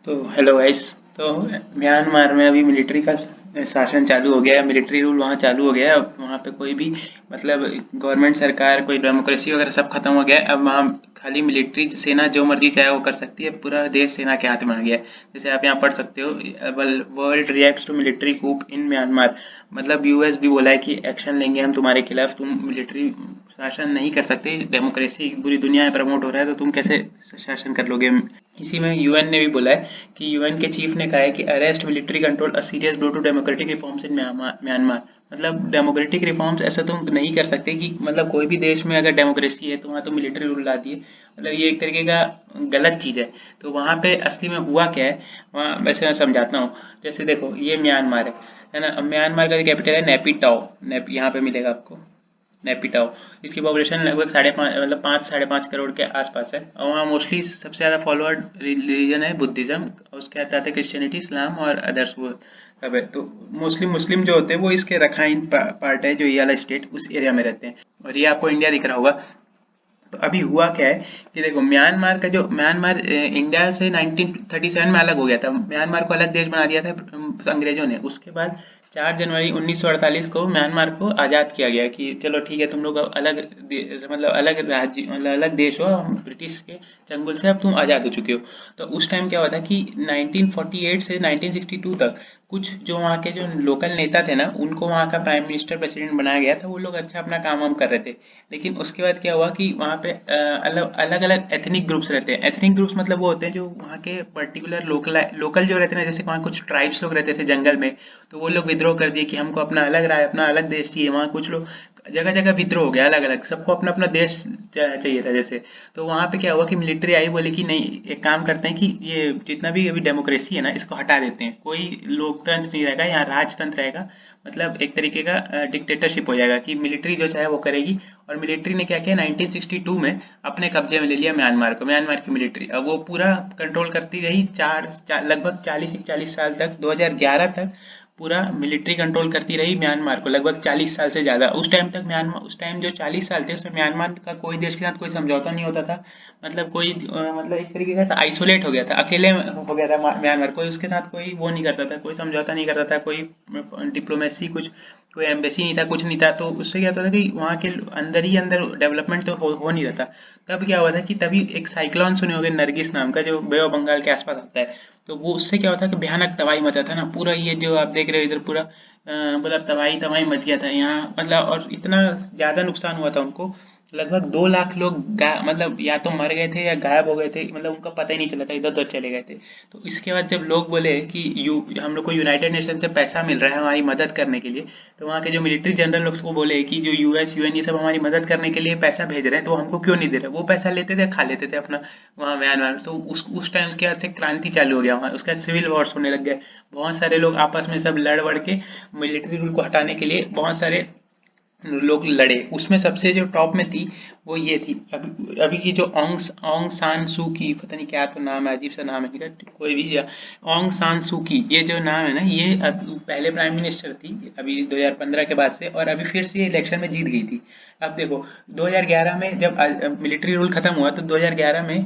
तो hello guys. तो Myanmar में अभी मिलिट्री का शासन चालू हो गया है। मिलिट्री रूल वहाँ चालू हो गया है। अब वहाँ पे कोई भी मतलब गवर्नमेंट सरकार कोई डेमोक्रेसी वगैरह सब खत्म हो गया है। अब वहाँ खाली मिलिट्री सेना जो मर्जी चाहे वो कर सकती है। पूरा देश सेना के हाथ में आ गया है। जैसे आप यहाँ पढ़ सकते हो, world reacts to military coup in Myanmar. मतलब यूएस भी बोला है कि एक्शन लेंगे हम तुम्हारे खिलाफ, तुम मिलिट्री शासन नहीं कर सकते। डेमोक्रेसी पूरी दुनिया में प्रमोट हो रहा है तो तुम कैसे शासन कर लोगे। इसी में यूएन ने भी बोला है कि यूएन के चीफ ने कहा है कि arrest military control a serious blow to democratic reforms in Myanmar. मतलब डेमोक्रेटिक रिफॉर्म्स ऐसा तुम नहीं कर सकते कि मतलब कोई भी देश में अगर डेमोक्रेसी है तो वहाँ तो मिलिट्री रूल ला दिए। मतलब ये एक तरीके का गलत चीज़ है। तो वहाँ पे असली में हुआ क्या है, वहाँ वैसे मैं समझाता हूँ। जैसे देखो, ये म्यांमार है ना। अब म्यांमार का कैपिटल है नेपिटाओ। यहाँ पे मिलेगा आपको नेपिटाओ। इसकी पॉपुलेशन लगभग 5.5 मतलब 5 साढ़े 5 करोड़ के आसपास है। और वहाँ मोस्टली सबसे ज़्यादा फॉलोअर्ड रिलीजन है बुद्धिज़्म। उसके बाद क्रिश्चियनिटी, इस्लाम और अदर्स वो सब है। तो मोस्टली मुस्लिम जो होते हैं वो इसके रखाइन पार्ट है, जो ये वाला स्टेट उस एरिया में रहते हैं। और ये आपको इंडिया दिख रहा होगा। तो अभी हुआ क्या है कि देखो, म्यांमार इंडिया से 1937 में अलग हो गया था। म्यांमार को अलग देश बना दिया था अंग्रेजों ने। उसके बाद 4 जनवरी 1948 को म्यांमार को आज़ाद किया गया कि चलो ठीक है, तुम लोग अब मतलब अलग राज्य, मतलब अलग देश हो, हम ब्रिटिश के चंगुल से अब तुम आज़ाद हो चुके हो। तो उस टाइम क्या हुआ था कि 1948 से 1962 तक कुछ जो वहाँ के जो लोकल नेता थे ना, उनको वहाँ का प्राइम मिनिस्टर प्रेसिडेंट बनाया गया था। वो लोग अच्छा अपना काम वाम कर रहे थे। लेकिन उसके बाद क्या हुआ कि वहाँ पे अलग अलग एथनिक ग्रुप्स रहते हैं। एथनिक ग्रुप्स मतलब वो होते हैं जो वहाँ के पर्टिकुलर लोकल लोकल जो रहते हैं ना। जैसे वहाँ कुछ ट्राइब्स लोग रहते थे जंगल में, तो वो लोग विद्रोह कर दिए कि हमको अपना अलग राय, अपना अलग देश चाहिए। वहाँ कुछ लोग जगह जगह विद्रोह हो गया, अलग अलग सबको अपना अपना देश चाहिए था जैसे। तो वहाँ पे क्या हुआ कि मिलिट्री आई, बोले कि नहीं, एक काम करते हैं कि ये जितना भी अभी डेमोक्रेसी है ना, इसको हटा देते हैं। कोई लोकतंत्र नहीं रहेगा यहाँ, राजतंत्र रहेगा। मतलब एक तरीके का डिक्टेटरशिप हो जाएगा कि मिलिट्री जो चाहे वो करेगी। और मिलिट्री ने क्या किया, 1962 में अपने कब्जे में ले लिया म्यांमार को। म्यांमार की मिलिट्री अब वो पूरा कंट्रोल करती रही लगभग 40-41 साल तक। 2011 तक पूरा मिलिट्री कंट्रोल करती रही म्यांमार को, लगभग 40 साल से ज़्यादा। उस टाइम तक म्यांमार, उस टाइम जो 40 साल थे उसमें म्यांमार का कोई देश के साथ कोई समझौता नहीं होता था। मतलब कोई मतलब एक तरीके का आइसोलेट हो गया था, अकेले हो गया था म्यांमार। कोई उसके साथ कोई वो नहीं करता था, कोई समझौता नहीं करता था, कोई डिप्लोमेसी कुछ, कोई एम्बेसी नहीं था, कुछ नहीं था। तो उससे क्या होता था कि वहाँ के अंदर ही अंदर डेवलपमेंट तो हो नहीं रहा था। तब क्या हुआ था कि तभी एक साइक्लोन सुने होंगे नरगिस नाम का, जो बे ऑफ बंगाल के आसपास आता है। तो वो उससे क्या होता है कि भयानक तबाही मचा था ना पूरा। ये जो आप देख रहे हो इधर पूरा मतलब तबाही तबाही मच गया था यहाँ। मतलब और इतना ज़्यादा नुकसान हुआ था उनको। लगभग 2 लाख लोग मतलब या तो मर गए थे या गायब हो गए थे। मतलब उनका पता ही नहीं चला था, इधर उधर चले गए थे। तो इसके बाद जब लोग बोले कि हम लोग को यूनाइटेड नेशन से पैसा मिल रहा है हमारी मदद करने के लिए, तो वहाँ के जो मिलिट्री जनरल लोग को बोले कि जो यूएस यूएन ये सब हमारी मदद करने के लिए पैसा भेज रहे हैं, तो हमको क्यों नहीं दे रहे। वो पैसा लेते थे, खा लेते थे अपना वहाँ म्यांमार। तो उस टाइम के बाद से क्रांति चालू हो गया वहाँ। उसके बाद सिविल वॉर्स होने लग गए। बहुत सारे लोग आपस में सब लड़ वड़ के मिलिट्री रूल को हटाने के लिए बहुत सारे लोग लड़े। उसमें सबसे जो टॉप में थी वो ये थी, अभी अभी की जो ओंग सान सू की, पता नहीं क्या तो नाम है, अजीब सा नाम है इनका, कोई भी ओंग सान सू की, ये जो नाम है ना, ये अब पहले प्राइम मिनिस्टर थी अभी 2015 के बाद से। और अभी फिर से ये इलेक्शन में जीत गई थी। अब देखो, 2011 में जब मिलिट्री रूल खत्म हुआ तो 2011 में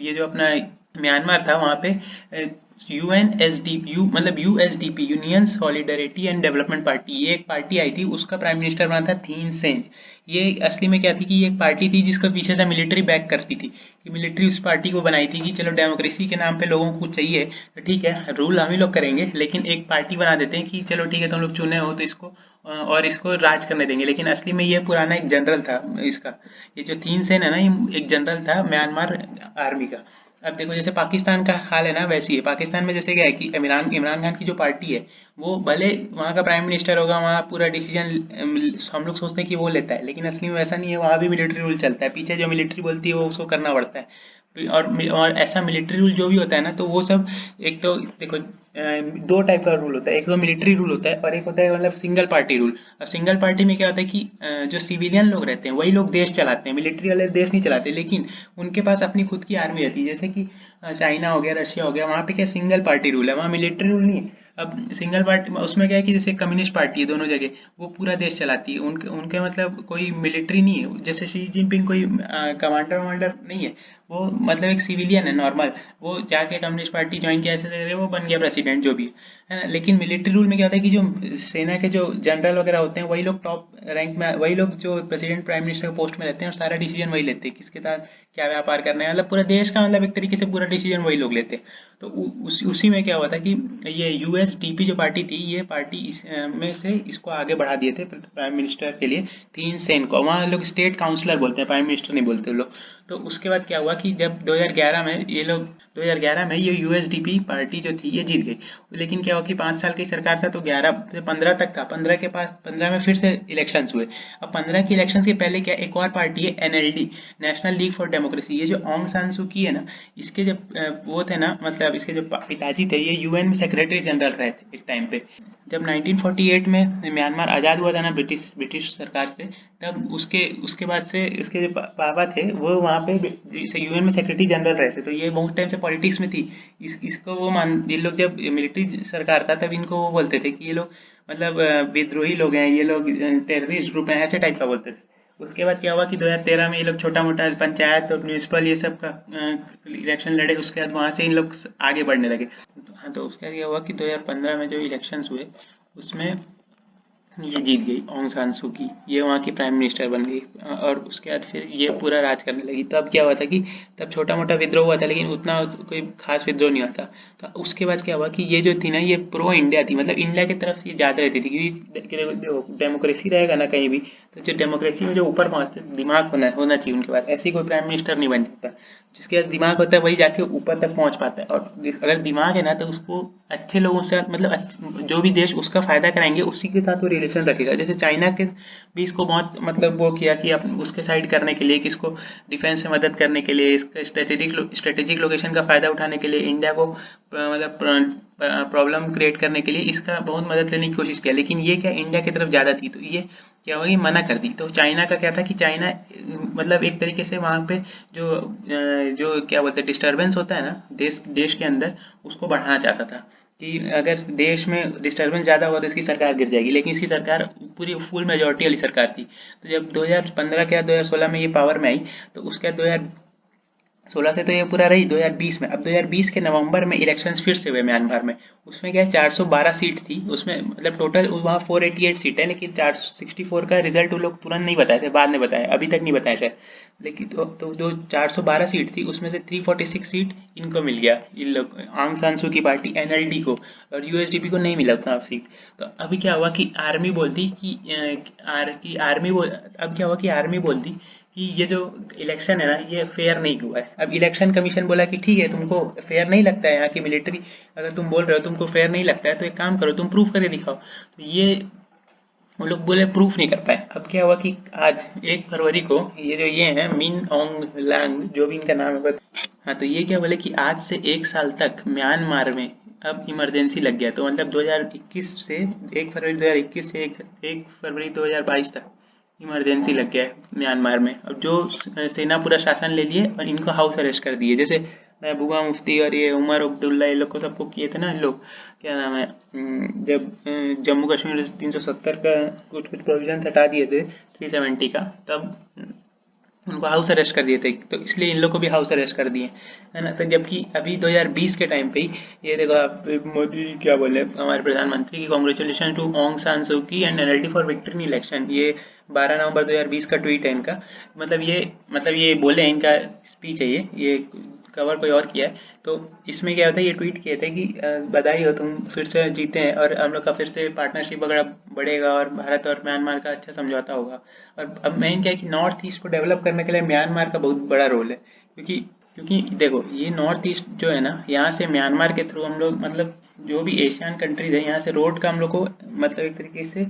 ये जो अपना म्यांमार था वहाँ पे यूएनएसडी मतलब USDP, union solidarity and development party, ये एक पार्टी आई थी। उसका प्राइम मिनिस्टर बना था थीन सेन। ये असली में क्या थी कि ये एक पार्टी थी जिसको पीछे से मिलिट्री बैक करती थी। कि मिलिट्री उस पार्टी को बनाई थी कि चलो डेमोक्रेसी के नाम पे लोगों को कुछ चाहिए तो ठीक है, रूल हम ही लोग करेंगे, लेकिन एक पार्टी बना देते हैं कि चलो ठीक है, तुम लोग चुने हो तो इसको और इसको राज करने देंगे। लेकिन असली में ये पुराना एक जनरल था इसका। ये जो थीन सेन है ना, ये एक जनरल था म्यांमार आर्मी का। अब देखो, जैसे पाकिस्तान का हाल है ना, वैसे ही है। पाकिस्तान में जैसे क्या है कि इमरान इमरान खान की जो पार्टी है, वो भले वहाँ का प्राइम मिनिस्टर होगा, वहाँ पूरा डिसीजन हम लोग सोचते हैं कि वो लेता है, लेकिन असली में वैसा नहीं है। वहाँ भी मिलिट्री रूल चलता है, पीछे जो मिलिट्री बोलती है वो उसको करना पड़ता है। और ऐसा मिलिट्री रूल जो भी होता है ना, तो वो सब एक तो देखो, 2 टाइप का रूल होता है। एक तो मिलिट्री रूल होता है और एक होता है मतलब सिंगल पार्टी रूल। अब सिंगल पार्टी में क्या होता है कि जो सिविलियन लोग रहते हैं वही लोग देश चलाते हैं, मिलिट्री वाले देश नहीं चलाते। लेकिन उनके पास अपनी खुद की आर्मी रहती है। जैसे कि चाइना हो गया, रशिया हो गया, वहाँ पे क्या सिंगल पार्टी रूल है, वहाँ मिलिट्री रूल नहीं है। अब सिंगल पार्टी उसमें क्या है कि जैसे कम्युनिस्ट पार्टी है दोनों जगह, वो पूरा देश चलाती है, उनके उनके मतलब कोई मिलिट्री नहीं है, जैसे शी जिनपिंग कोई कमांडर वमांडर नहीं है, वो मतलब एक सिविलियन है नॉर्मल, वो जाके कम्युनिस्ट पार्टी ज्वाइन किया ऐसे ऐसे वो बन गया प्रेसिडेंट जो भी है ना। लेकिन मिलिट्री रूल में क्या होता है कि जो सेना के जो जनरल वगैरह होते हैं वही लोग टॉप रैंक में, वही लोग जो प्रेसिडेंट प्राइम मिनिस्टर के पोस्ट में रहते हैं और सारा डिसीजन वही लेते हैं, किसके साथ क्या व्यापार करना है, मतलब पूरा देश का मतलब एक तरीके से पूरा डिसीजन वही लोग लेते हैं। तो उसी में क्या हुआ था कि ये यूएसडीपी जो पार्टी थी, ये पार्टी में से इसको आगे बढ़ा दिए थे प्राइम मिनिस्टर के लिए, थिन सेन को, वहाँ लोग स्टेट काउंसलर बोलते हैं, प्राइम मिनिस्टर नहीं बोलते लोग। तो उसके बाद क्या हुआ कि जब 2011 में ये लोग 2011 में ये यूएसडीपी पार्टी जो थी ये जीत गई। लेकिन क्या हुआ कि 5 साल की सरकार था तो 11 से 15 तक था, 15 के पास 15 में फिर से इलेक्शंस हुए। अब 15 के इलेक्शंस के पहले क्या एक और पार्टी है NLD, national league for democracy, ये जो ऑन्ग सान सू की है ना, इसके जो वो थे ना, मतलब इसके जो पिताजी थे ये यूएन में सेक्रेटरी जनरल रहे थे एक टाइम पे। जब 1948 में म्यांमार आज़ाद हुआ था ना ब्रिटिश सरकार से, तब उसके उसके बाद से इसके जो पापा थे वो वहाँ पे यूएन में सेक्रेटरी जनरल रहे थे, तो ये बहुत टाइम से पॉलिटिक्स में थी। इसको वो मान, ये लोग जब मिलिट्री सरकार था तब इनको वो बोलते थे कि ये लोग मतलब विद्रोही लोग हैं, ये लोग टेररिस्ट ग्रुप हैं, ऐसे टाइप का बोलते थे। उसके बाद क्या हुआ कि 2013 में ये लोग छोटा मोटा पंचायत और म्यूनिसिपल ये सब का इलेक्शन लड़े, उसके बाद वहां से इन लोग आगे बढ़ने लगे। हाँ, तो उसके बाद ये हुआ कि 2015 में जो इलेक्शंस हुए उसमें ये जीत गई ऑन्ग सान सू की, ये वहाँ की प्राइम मिनिस्टर बन गई और उसके बाद फिर ये पूरा राज करने लगी। तब क्या हुआ था कि तब छोटा मोटा विद्रोह हुआ था लेकिन उतना कोई खास विद्रोह नहीं हुआ था। तो उसके बाद क्या हुआ कि ये जो थी ना ये प्रो इंडिया थी, मतलब इंडिया की तरफ ये ज़्यादा रहती थी, क्योंकि देखो डेमोक्रेसी रहेगा ना कहीं भी, तो जो डेमोक्रेसी में जो ऊपर पहुँचते दिमाग होना चाहिए उनके पास, ऐसी कोई प्राइम मिनिस्टर नहीं बन सकता। जिसके पास दिमाग होता है वही जाके ऊपर तक पहुंच पाता है, और अगर दिमाग है ना तो उसको अच्छे लोगों से मतलब जो भी देश उसका फायदा कराएंगे उसी के साथ वो रिलेशन रखेगा। जैसे चाइना के भी इसको बहुत मतलब वो किया कि उसके साइड करने के लिए, किसको डिफेंस से मदद करने के लिए, इसका स्ट्रेटेजिक लोकेशन का फायदा उठाने के लिए, इंडिया को मतलब प्रॉब्लम क्रिएट करने के लिए इसका बहुत मदद लेने की कोशिश किया। लेकिन ये क्या इंडिया की तरफ ज़्यादा थी, तो ये क्या हुआ कि मना कर दी। तो चाइना का क्या था कि चाइना मतलब एक तरीके से वहाँ पे जो क्या बोलते हैं डिस्टरबेंस होता है ना देश देश के अंदर, उसको बढ़ाना चाहता था कि अगर देश में डिस्टरबेंस ज़्यादा होगा तो इसकी सरकार गिर जाएगी। लेकिन इसकी सरकार पूरी फुल मेजोरिटी वाली सरकार थी। तो जब 2015 के बाद 2016 में ये पावर में आई, तो उसके बाद 2016 से तो ये पूरा रही 2020 में। अब 2020 के नवंबर में इलेक्शंस फिर से हुए म्यांमार में। उसमें क्या है 412 सीट थी उसमें, मतलब टोटल वहाँ 488 सीट है, लेकिन 464 का रिजल्ट वो लोग तुरंत नहीं बताए थे, बाद में बताया, अभी तक नहीं बताया शायद। लेकिन तो जो 412 सीट थी उसमें से 346 सीट इनको मिल गया, इन लोग आंग सान सू की पार्टी एनएलडी को, और यूएसडीपी को नहीं मिला उतना सीट। तो अभी क्या हुआ कि आर्मी बोलती कि अब क्या हुआ कि आर्मी बोलती कि ये जो इलेक्शन है ना ये फेयर नहीं हुआ है। अब इलेक्शन कमीशन बोला कि ठीक है, तुमको फेयर नहीं लगता है, यहाँ की मिलिट्री अगर तुम बोल रहे हो तुमको फेयर नहीं लगता है तो एक काम करो तुम प्रूफ करके दिखाओ। तो ये वो लोग बोले प्रूफ नहीं कर पाए। अब क्या हुआ कि आज 1 फरवरी को ये जो ये है मिन ओंग लैंग जो भी इनका नाम है हाँ, तो ये क्या बोले कि आज से 1 साल तक म्यांमार में अब इमरजेंसी लग गया। तो मतलब 2021 से 1 फरवरी 2021 से 1 फरवरी 2022 तक इमरजेंसी लग गया है म्यांमार में। अब जो सेना पूरा शासन ले लिए और इनको हाउस अरेस्ट कर दिए, जैसे महबूबा मुफ्ती और ये उमर अब्दुल्ला ये लोग को सबको किए थे ना इन लोग, क्या नाम है, जब जम्मू कश्मीर 370 का कुछ कुछ प्रोविजन हटा दिए थे 370 का, तब उनको हाउस अरेस्ट कर दिए थे। तो इसलिए इन लोग को भी हाउस अरेस्ट कर दिए, है ना। तो जबकि अभी 2020 के टाइम पे ही ये देखो आप मोदी जी क्या बोले हमारे प्रधानमंत्री की, कॉन्ग्रेचुलेशन टू ऑन्ग सान सू की and NLD for victory in election. ये 12 नवंबर 2020 का ट्वीट है इनका। मतलब ये बोले इनका स्पीच है ये कवर कोई और किया है। तो इसमें क्या होता है ये ट्वीट किए थे कि बधाई हो तुम फिर से जीते हैं और हम लोग का फिर से पार्टनरशिप वगैरह बढ़ेगा और भारत और म्यांमार का अच्छा समझौता होगा। और अब मेन क्या है कि नॉर्थ ईस्ट को डेवलप करने के लिए म्यांमार का बहुत बड़ा रोल है, क्योंकि क्योंकि देखो ये नॉर्थ ईस्ट जो है ना, यहाँ से म्यांमार के थ्रू हम लोग मतलब जो भी एशियन कंट्रीज है यहाँ से रोड का हम लोग को मतलब एक तरीके से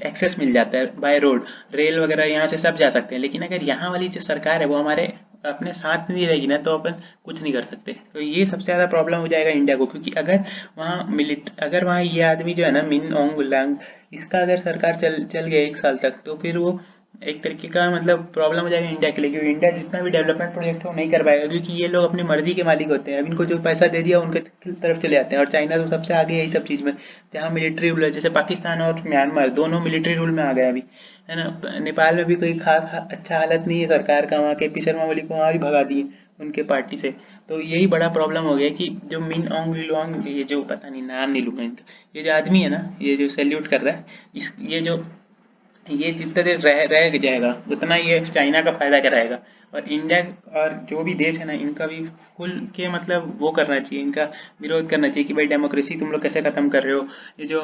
एक्सेस मिल जाता है बाय रोड, रेल वगैरह यहाँ से सब जा सकते हैं। लेकिन अगर यहाँ वाली जो सरकार है वो हमारे अपने साथ नहीं रहेगी ना तो अपन कुछ नहीं कर सकते। तो ये सबसे ज़्यादा प्रॉब्लम हो जाएगा इंडिया को, क्योंकि अगर वहाँ ये आदमी जो है ना मिन ओंग उलांग, इसका अगर सरकार चल चल गया 1 साल तक, तो फिर वो एक तरीके का मतलब प्रॉब्लम हो जाएगा इंडिया के लिए, क्योंकि इंडिया जितना भी डेवलपमेंट प्रोजेक्ट है वो नहीं कर पाएगा, क्योंकि ये लोग अपनी मर्जी के मालिक होते हैं। अब इनको जो पैसा दे दिया उनके तरफ चले जाते हैं। और चाइना तो सबसे आगे है यही सब चीज़ में, जहाँ मिलिट्री रूल है। जैसे पाकिस्तान और म्यांमार दोनों मिलिट्री रूल में आ गए अभी, है ना। नेपाल में भी कोई खास अच्छा हालत नहीं है सरकार का, वहाँ के पी शर्मा ओली को वहाँ भी भगा दिए उनके पार्टी से। तो यही बड़ा प्रॉब्लम हो गया कि जो मिन ऑन्ग लीलॉन्ग, ये जो पता नहीं नाम नहीं लूँगा इनका, ये जो आदमी है ना, ये जो सैल्यूट कर रहा है, इस ये जितना देर रह जाएगा उतना ये चाइना का फायदा कराएगा। और इंडिया और जो भी देश है ना, इनका भी खुल के मतलब वो करना चाहिए, इनका विरोध करना चाहिए कि भाई डेमोक्रेसी तुम लोग कैसे खत्म कर रहे हो। ये जो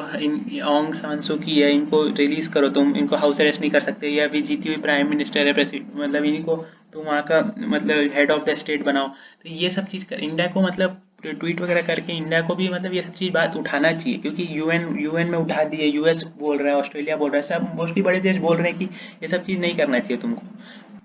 ऑन्ग सान सू की है, इनको रिलीज करो, तुम इनको हाउस अरेस्ट नहीं कर सकते। ये अभी जीती हुई प्राइम मिनिस्टर है, प्रेसिडेंट, मतलब इनको तुम वहाँ का मतलब हेड ऑफ द स्टेट बनाओ। तो ये सब चीज़ कर इंडिया को मतलब ट्वीट वगैरह करके इंडिया को भी मतलब ये सब चीज़ बात उठाना चाहिए, क्योंकि यूएन में उठा दिए, यूएस बोल रहा है, ऑस्ट्रेलिया बोल रहा है, सब मोस्टली बड़े देश बोल रहे हैं कि ये सब चीज़ नहीं करना चाहिए तुमको।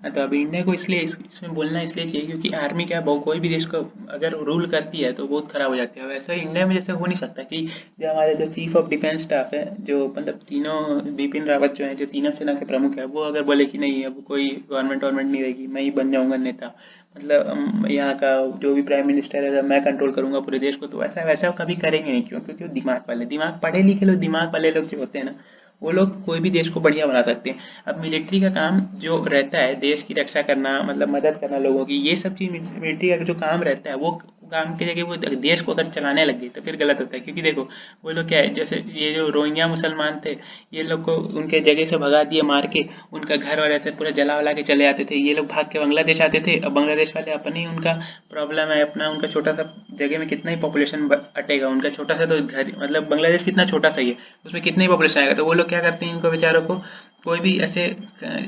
हाँ, तो अभी इंडिया को इसलिए इसमें बोलना इसलिए चाहिए क्योंकि आर्मी क्या है, कोई भी देश को अगर रूल करती है तो बहुत खराब हो जाती है। वैसे इंडिया में जैसे हो नहीं सकता कि जो हमारे जो चीफ ऑफ डिफेंस स्टाफ है, जो मतलब तीनों बिपिन रावत जो है, जो तीनों सेना के प्रमुख है, वो अगर बोले कि नहीं अब कोई गवर्नमेंट नहीं रहेगी, मैं ही बन जाऊंगा नेता, मतलब यहाँ का जो भी प्राइम मिनिस्टर है मैं कंट्रोल करूंगा पूरे देश को, तो ऐसा वैसा कभी करेंगे नहीं। क्यों? क्योंकि वो दिमाग पढ़े लिखे लोग, दिमाग वाले लोग जो होते हैं ना, वो लोग कोई भी देश को बढ़िया बना सकते हैं। अब मिलिट्री का काम जो रहता है देश की रक्षा करना, मतलब मदद करना लोगों की, ये सब चीज़ मिलिट्री का जो काम रहता है, वो काम की जगह वो देश को अगर चलाने लग गई तो फिर गलत होता है। क्योंकि देखो वो लोग क्या है, जैसे ये जो रोहिंग्या मुसलमान थे, ये लोग को उनके जगह से भगा दिए मार के, उनका घर और ऐसे पूरा जला वला के चले जाते थे। ये लोग भाग के बांग्लादेश आते थे। अब बांग्लादेश वाले अपनी उनका प्रॉब्लम है अपना, उनका छोटा सा जगह में कितना ही पॉपुलेशन अटेगा, उनका छोटा सा तो घर, मतलब बांग्लादेश कितना छोटा सा ही है, उसमें कितनी ही पॉपुलेशन आएगा। तो वो लोग क्या करते हैं, इनको बेचारों को कोई भी ऐसे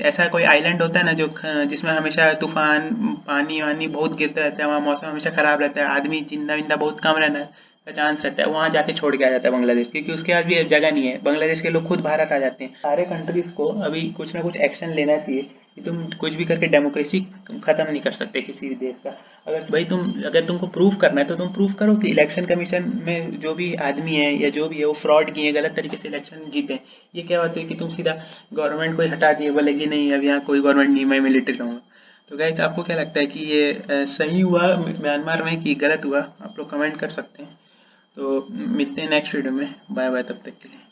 ऐसा कोई आइलैंड होता है ना जो जिसमें हमेशा तूफान पानी वानी बहुत गिरता रहता है, वहाँ मौसम हमेशा खराब रहता है, आदमी जिंदा विंदा बहुत कम रहने का चांस रहता है, वहाँ जाके छोड़ के आ जाता है बांग्लादेश, क्योंकि उसके पास भी जगह नहीं है। बांग्लादेश के लोग खुद भारत आ जाते हैं। सारे कंट्रीज को अभी कुछ ना कुछ एक्शन लेना चाहिए कि तुम कुछ भी करके डेमोक्रेसी खत्म नहीं कर सकते किसी भी देश का। अगर तुमको प्रूफ करना है तो तुम प्रूफ करो कि इलेक्शन कमीशन में जो भी आदमी है या जो भी है वो फ्रॉड किए, गलत तरीके से इलेक्शन जीते। ये क्या होता है कि तुम सीधा गवर्नमेंट को ही हटा दिए, बोले कि नहीं अब यहाँ कोई गवर्नमेंट नहीं, मैं मिलिट्री रहूँगा। तो गाइस आपको क्या लगता है कि ये सही हुआ म्यांमार में कि गलत हुआ? आप लोग कमेंट कर सकते हैं। तो मिलते हैं नेक्स्ट वीडियो में। बाय बाय तब तक के लिए।